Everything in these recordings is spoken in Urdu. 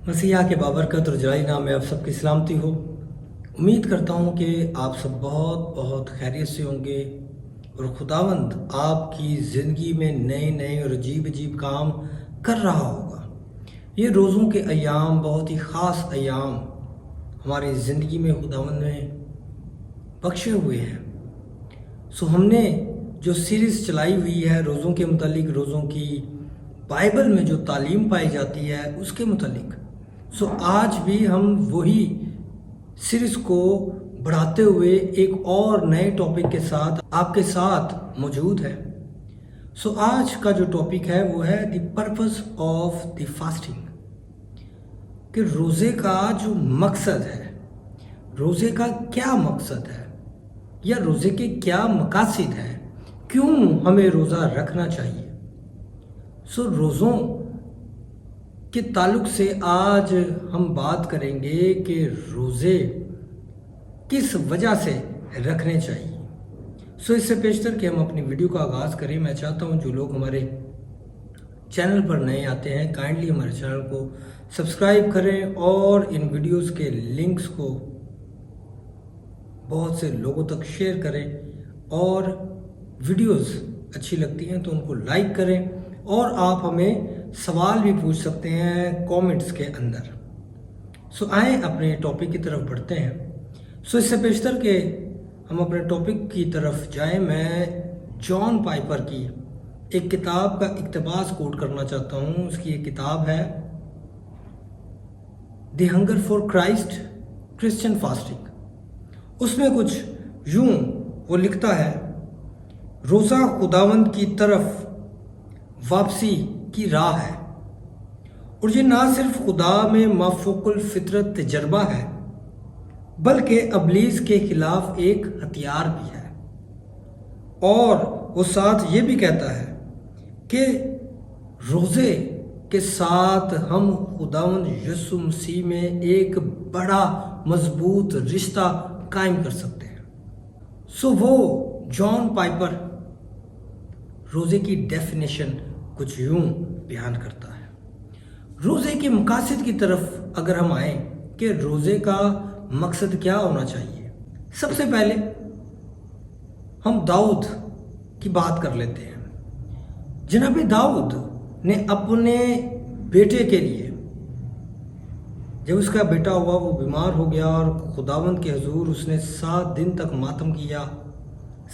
مسیح کے بابرکت اور جلالی نام میں آپ سب کی سلامتی ہو۔ امید کرتا ہوں کہ آپ سب بہت بہت خیریت سے ہوں گے اور خداوند آپ کی زندگی میں نئے نئے اور عجیب عجیب کام کر رہا ہوگا۔ یہ روزوں کے ایام بہت ہی خاص ایام ہماری زندگی میں خداوند نے بخشے ہوئے ہیں۔ ہم نے جو سیریز چلائی ہوئی ہے روزوں کے متعلق، روزوں کی بائبل میں جو تعلیم پائی جاتی ہے اس کے متعلق، آج بھی ہم وہی سیریز کو بڑھاتے ہوئے ایک اور نئے ٹاپک کے ساتھ آپ کے ساتھ موجود ہے۔ آج کا جو ٹاپک ہے وہ ہے دی پرپس آف دی فاسٹنگ، کہ روزے کا جو مقصد ہے، روزے کا کیا مقصد ہے یا روزے کے کیا مقاصد ہیں، کیوں ہمیں روزہ رکھنا چاہیے۔ روزوں کے تعلق سے آج ہم بات کریں گے کہ روزے کس وجہ سے رکھنے چاہیے۔ اس سے پیشتر کہ ہم اپنی ویڈیو کا آغاز کریں، میں چاہتا ہوں جو لوگ ہمارے چینل پر نئے آتے ہیں کائنڈلی ہمارے چینل کو سبسکرائب کریں اور ان ویڈیوز کے لنکس کو بہت سے لوگوں تک شیئر کریں، اور ویڈیوز اچھی لگتی ہیں تو ان کو لائک کریں، اور آپ ہمیں سوال بھی پوچھ سکتے ہیں کومنٹس کے اندر۔ آئیں اپنے ٹاپک کی طرف بڑھتے ہیں۔ اس سے پیشتر کہ ہم اپنے ٹاپک کی طرف جائیں، میں جان پائپر کی ایک کتاب کا اقتباس کوٹ کرنا چاہتا ہوں۔ اس کی ایک کتاب ہے the hunger for Christ Christian fasting. اس میں کچھ یوں وہ لکھتا ہے، روزہ خداوند کی طرف واپسی کی راہ ہے، اور یہ نہ صرف خدا میں مافوق الفطرت تجربہ ہے بلکہ ابلیس کے خلاف ایک ہتھیار بھی ہے۔ اور وہ ساتھ یہ بھی کہتا ہے کہ روزے کے ساتھ ہم خداوند یسوع مسیح میں ایک بڑا مضبوط رشتہ قائم کر سکتے ہیں۔ وہ جان پائپر روزے کی ڈیفینیشن کچھ یوں بیان کرتا ہے۔ روزے کے مقاصد کی طرف اگر ہم آئیں کہ روزے کا مقصد کیا ہونا چاہیے، سب سے پہلے ہم داؤد کی بات کر لیتے ہیں۔ جناب داؤد نے اپنے بیٹے کے لیے، جب اس کا بیٹا ہوا وہ بیمار ہو گیا اور خداوند کے حضور اس نے 7 دن تک ماتم کیا،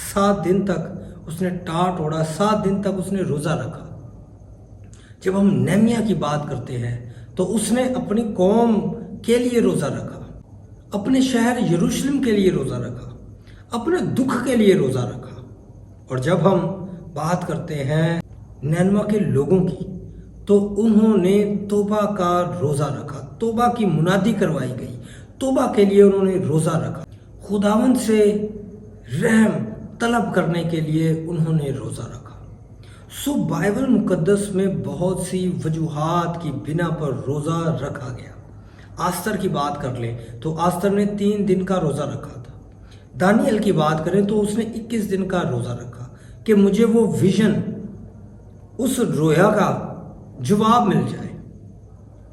7 دن تک اس نے ٹاٹ اوڑا، 7 دن تک اس نے روزہ رکھا۔ جب ہم نہمیا کی بات کرتے ہیں تو اس نے اپنی قوم کے لیے روزہ رکھا، اپنے شہر یروشلم کے لیے روزہ رکھا، اپنے دکھ کے لیے روزہ رکھا۔ اور جب ہم بات کرتے ہیں نینوا کے لوگوں کی تو انہوں نے توبہ کا روزہ رکھا، توبہ کی منادی کروائی گئی، توبہ کے لیے انہوں نے روزہ رکھا، خداوند سے رحم طلب کرنے کے لیے انہوں نے روزہ رکھا۔ بائبل مقدس میں بہت سی وجوہات کی بنا پر روزہ رکھا گیا۔ آستر کی بات کر لیں تو آستر نے 3 دن کا روزہ رکھا تھا۔ دانیل کی بات کریں تو اس نے 21 دن کا روزہ رکھا کہ مجھے وہ ویژن، اس رویا کا جواب مل جائے۔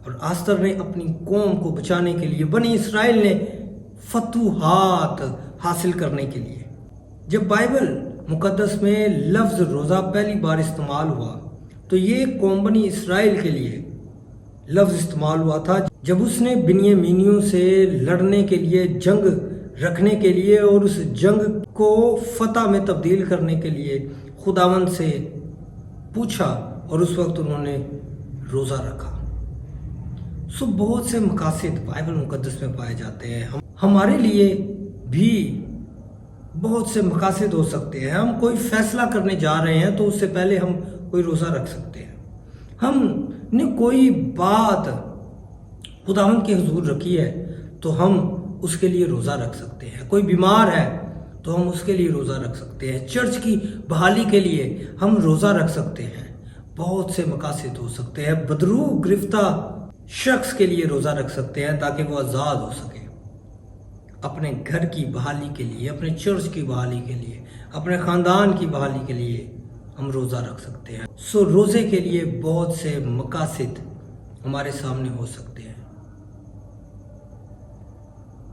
اور آستر نے اپنی قوم کو بچانے کے لیے، بنی اسرائیل نے فتوحات حاصل کرنے کے لیے، جب بائبل مقدس میں لفظ روزہ پہلی بار استعمال ہوا تو یہ قوم بنی اسرائیل کے لیے لفظ استعمال ہوا تھا، جب اس نے بنیامینیوں سے لڑنے کے لیے، جنگ رکھنے کے لیے اور اس جنگ کو فتح میں تبدیل کرنے کے لیے خداوند سے پوچھا، اور اس وقت انہوں نے روزہ رکھا۔ بہت سے مقاصد بائبل مقدس میں پائے جاتے ہیں۔ ہمارے لیے بھی بہت سے مقاصد ہو سکتے ہیں۔ ہم کوئی فیصلہ کرنے جا رہے ہیں تو اس سے پہلے ہم کوئی روزہ رکھ سکتے ہیں۔ ہم نے کوئی بات خداوند کے حضور رکھی ہے تو ہم اس کے لیے روزہ رکھ سکتے ہیں۔ کوئی بیمار ہے تو ہم اس کے لیے روزہ رکھ سکتے ہیں۔ چرچ کی بحالی کے لیے ہم روزہ رکھ سکتے ہیں۔ بہت سے مقاصد ہو سکتے ہیں۔ بدروح گرفتہ شخص کے لیے روزہ رکھ سکتے ہیں تاکہ وہ آزاد ہو سکے۔ اپنے گھر کی بحالی کے لیے، اپنے چرچ کی بحالی کے لیے، اپنے خاندان کی بحالی کے لیے ہم روزہ رکھ سکتے ہیں۔ روزے کے لیے بہت سے مقاصد ہمارے سامنے ہو سکتے ہیں۔